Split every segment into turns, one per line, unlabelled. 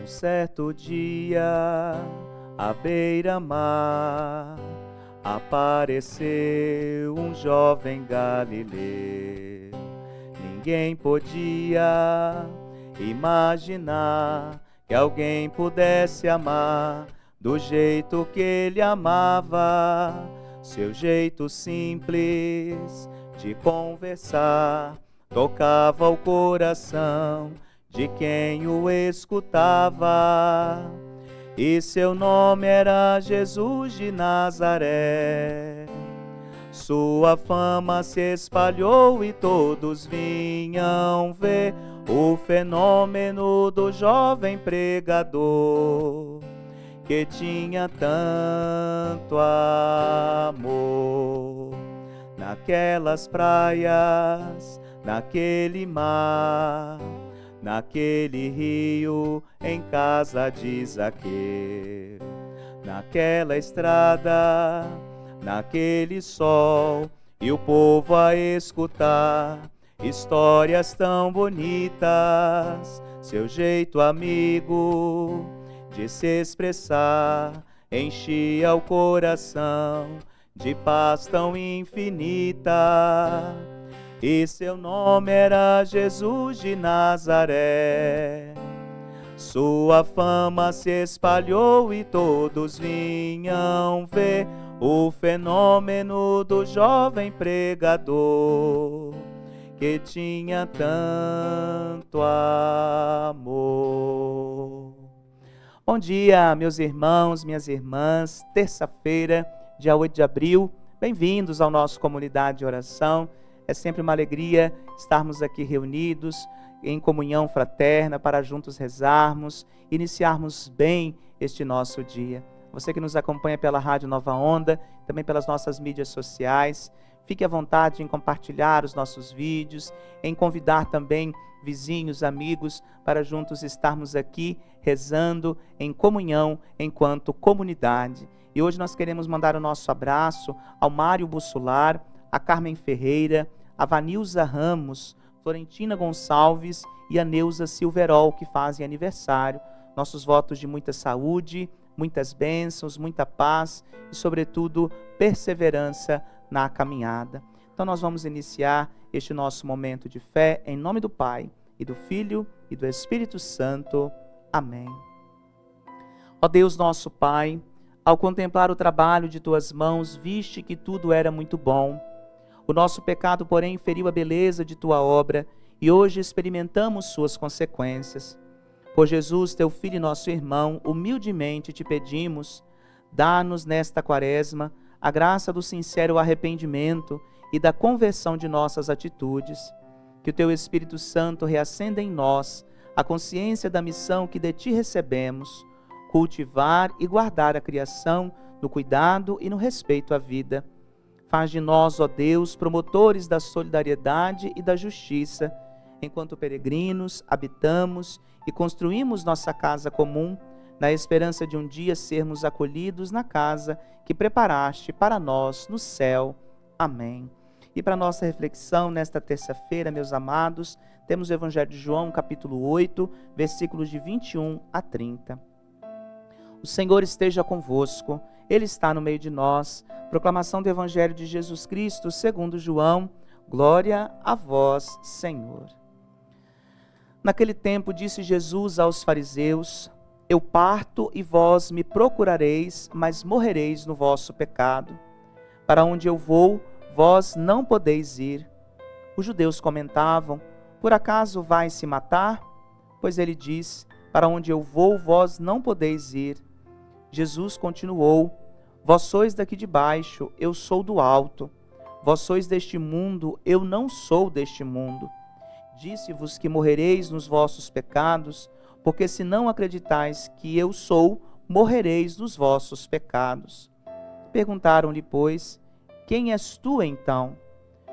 certo dia, à beira-mar, apareceu um jovem galileu. Ninguém podia imaginar que alguém pudesse amar do jeito que ele amava. Seu jeito simples de conversar tocava o coração de quem o escutava. E seu nome era Jesus de Nazaré. Sua fama se espalhou e todos vinham ver o fenômeno do jovem pregador, que tinha tanto amor. Naquelas praias, naquele mar, naquele rio, em casa de Zaqueu, naquela estrada, naquele sol, e o povo a escutar histórias tão bonitas. Seu jeito amigo de se expressar enchia o coração de paz tão infinita. E seu nome era Jesus de Nazaré. Sua fama se espalhou e todos vinham ver o fenômeno do jovem pregador, que tinha tanto amor. Bom dia, meus irmãos, minhas irmãs. Terça-feira, dia 8 de abril. Bem-vindos ao nosso Comunidade de Oração. É sempre uma alegria estarmos aqui reunidos em comunhão fraterna para juntos rezarmos, iniciarmos bem este nosso dia. Você que nos acompanha pela Rádio Nova Onda, também pelas nossas mídias sociais, fique à vontade em compartilhar os nossos vídeos, em convidar também vizinhos, amigos, para juntos estarmos aqui rezando em comunhão enquanto comunidade. E hoje nós queremos mandar o nosso abraço ao Mário Bussolar, a Carmen Ferreira, a Vanilza Ramos, Florentina Gonçalves e a Neuza Silverol, que fazem aniversário. Nossos votos de muita saúde, muitas bênçãos, muita paz e, sobretudo, perseverança na caminhada. Então nós vamos iniciar este nosso momento de fé em nome do Pai, e do Filho, e do Espírito Santo. Amém. Ó Deus nosso Pai, ao contemplar o trabalho de Tuas mãos, viste que tudo era muito bom. O nosso pecado, porém, feriu a beleza de Tua obra, e hoje experimentamos suas consequências. Por Jesus, Teu Filho e nosso irmão, humildemente te pedimos, dá-nos nesta quaresma a graça do sincero arrependimento e da conversão de nossas atitudes. Que o Teu Espírito Santo reacenda em nós a consciência da missão que de Ti recebemos, cultivar e guardar a criação no cuidado e no respeito à vida. Faz de nós, ó Deus, promotores da solidariedade e da justiça, enquanto peregrinos habitamos e construímos nossa casa comum, na esperança de um dia sermos acolhidos na casa que preparaste para nós no céu. Amém. E para nossa reflexão nesta terça-feira, meus amados, temos o Evangelho de João, capítulo 8, versículos de 21 a 30. O Senhor esteja convosco, Ele está no meio de nós. Proclamação do Evangelho de Jesus Cristo, segundo João. Glória a vós, Senhor. Naquele tempo disse Jesus aos fariseus: Eu parto e vós me procurareis, mas morrereis no vosso pecado. Para onde eu vou, vós não podeis ir. Os judeus comentavam: Por acaso vai se matar? Pois ele diz: Para onde eu vou, vós não podeis ir. Jesus continuou: Vós sois daqui de baixo, eu sou do alto. Vós sois deste mundo, eu não sou deste mundo. Disse-vos que morrereis nos vossos pecados, porque se não acreditais que eu sou, morrereis nos vossos pecados. Perguntaram-lhe, pois, quem és tu então?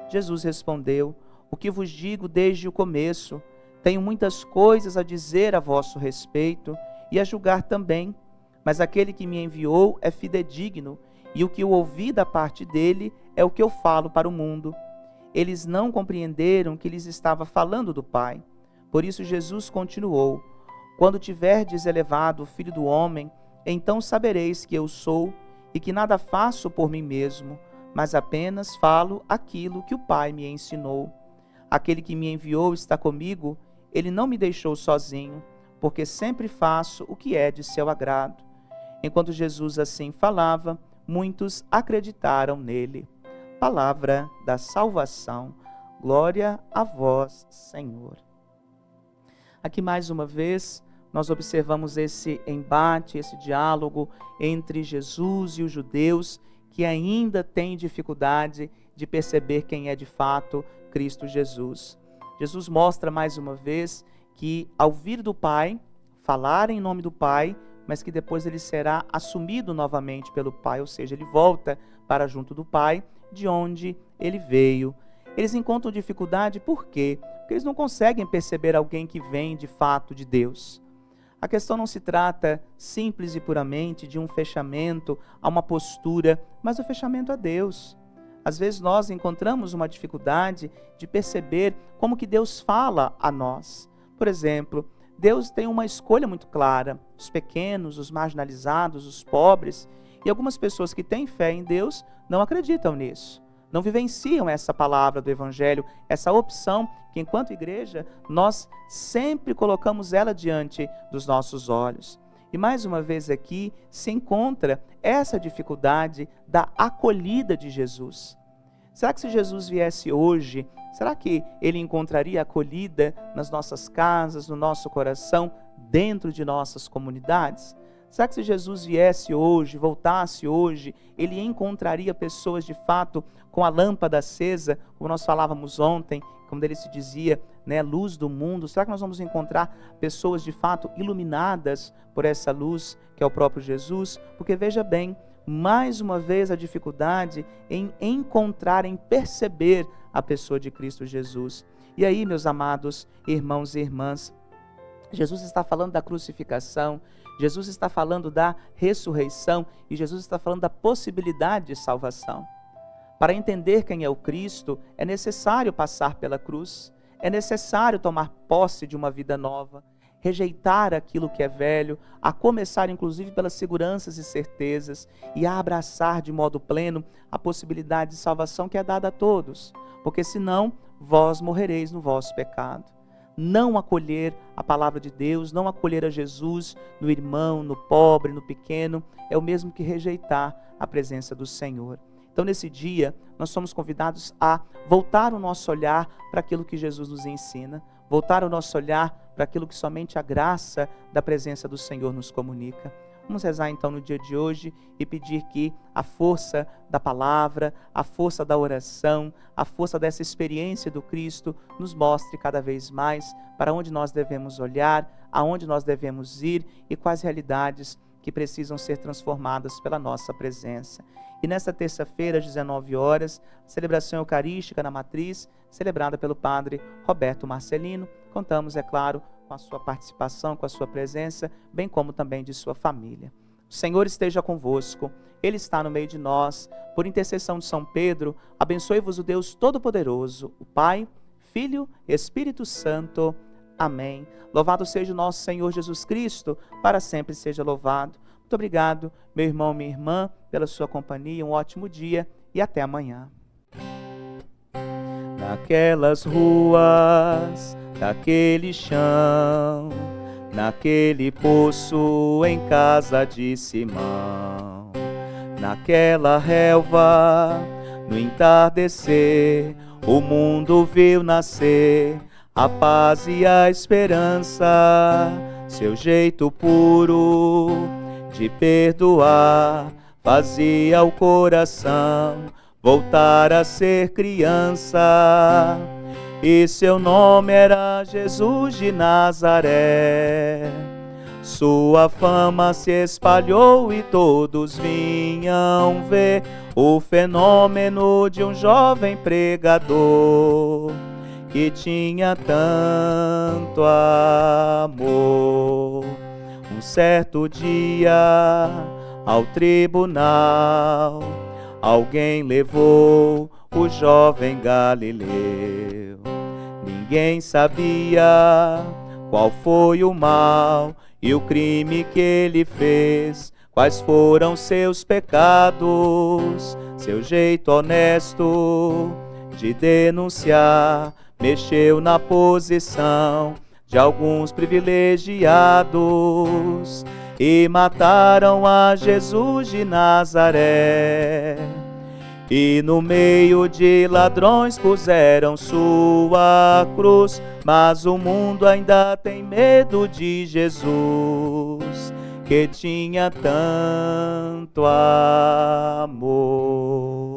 Jesus respondeu: O que vos digo desde o começo. Tenho muitas coisas a dizer a vosso respeito e a julgar também. Mas aquele que me enviou é fidedigno, e o que eu ouvi da parte dele é o que eu falo para o mundo. Eles não compreenderam que lhes estava falando do Pai. Por isso Jesus continuou: Quando tiverdes elevado o Filho do Homem, então sabereis que eu sou e que nada faço por mim mesmo, mas apenas falo aquilo que o Pai me ensinou. Aquele que me enviou está comigo, ele não me deixou sozinho, porque sempre faço o que é de seu agrado. Enquanto Jesus assim falava, muitos acreditaram nele. Palavra da salvação. Glória a vós, Senhor. Aqui mais uma vez, nós observamos esse embate, esse diálogo entre Jesus e os judeus, que ainda têm dificuldade de perceber quem é de fato Cristo Jesus. Jesus mostra mais uma vez que ao vir do Pai, falar em nome do Pai, mas que depois ele será assumido novamente pelo Pai, ou seja, ele volta para junto do Pai, de onde ele veio. Eles encontram dificuldade por quê? Porque eles não conseguem perceber alguém que vem de fato de Deus. A questão não se trata simples e puramente de um fechamento a uma postura, mas o fechamento a Deus. Às vezes nós encontramos uma dificuldade de perceber como que Deus fala a nós. Por exemplo, Deus tem uma escolha muito clara, os pequenos, os marginalizados, os pobres, e algumas pessoas que têm fé em Deus não acreditam nisso, não vivenciam essa palavra do Evangelho, essa opção que enquanto igreja nós sempre colocamos ela diante dos nossos olhos. E mais uma vez aqui se encontra essa dificuldade da acolhida de Jesus. Será que se Jesus viesse hoje, será que ele encontraria acolhida nas nossas casas, no nosso coração, dentro de nossas comunidades? Será que se Jesus viesse hoje, voltasse hoje, ele encontraria pessoas de fato com a lâmpada acesa, como nós falávamos ontem, como ele se dizia, né, luz do mundo? Será que nós vamos encontrar pessoas de fato iluminadas por essa luz que é o próprio Jesus? Porque veja bem, mais uma vez a dificuldade em encontrar, em perceber a pessoa de Cristo Jesus. E aí, meus amados irmãos e irmãs, Jesus está falando da crucificação, Jesus está falando da ressurreição e Jesus está falando da possibilidade de salvação. Para entender quem é o Cristo, é necessário passar pela cruz, é necessário tomar posse de uma vida nova, rejeitar aquilo que é velho, a começar inclusive pelas seguranças e certezas e a abraçar de modo pleno a possibilidade de salvação que é dada a todos, porque senão vós morrereis no vosso pecado. Não acolher a palavra de Deus, não acolher a Jesus no irmão, no pobre, no pequeno, é o mesmo que rejeitar a presença do Senhor. Então, nesse dia, nós somos convidados a voltar o nosso olhar para aquilo que Jesus nos ensina, voltar o nosso olhar para aquilo que somente a graça da presença do Senhor nos comunica. Vamos rezar então no dia de hoje e pedir que a força da palavra, a força da oração, a força dessa experiência do Cristo nos mostre cada vez mais para onde nós devemos olhar, aonde nós devemos ir e quais realidades que precisam ser transformadas pela nossa presença. E nesta terça-feira, às 19 horas, celebração eucarística na Matriz, celebrada pelo Padre Roberto Marcelino. Contamos, é claro, com a sua participação, com a sua presença, bem como também de sua família. O Senhor esteja convosco, Ele está no meio de nós. Por intercessão de São Pedro, abençoe-vos o Deus Todo-Poderoso, o Pai, Filho e Espírito Santo. Amém. Louvado seja o nosso Senhor Jesus Cristo, para sempre seja louvado. Muito obrigado, meu irmão, minha irmã, pela sua companhia. Um ótimo dia e até amanhã. Naquelas ruas, naquele chão, naquele poço em casa de Simão, naquela relva, no entardecer, o mundo viu nascer a paz e a esperança. Seu jeito puro de perdoar fazia o coração voltar a ser criança. E seu nome era Jesus de Nazaré. Sua fama se espalhou e todos vinham ver o fenômeno de um jovem pregador que tinha tanto amor. Um certo dia, ao tribunal, alguém levou o jovem Galileu. Ninguém sabia Qual foi o mal e o crime que ele fez? Quais foram seus pecados? Seu jeito honesto de denunciar mexeu na posição de alguns privilegiados e mataram a Jesus de Nazaré. E no meio de ladrões puseram sua cruz, mas o mundo ainda tem medo de Jesus, que tinha tanto amor.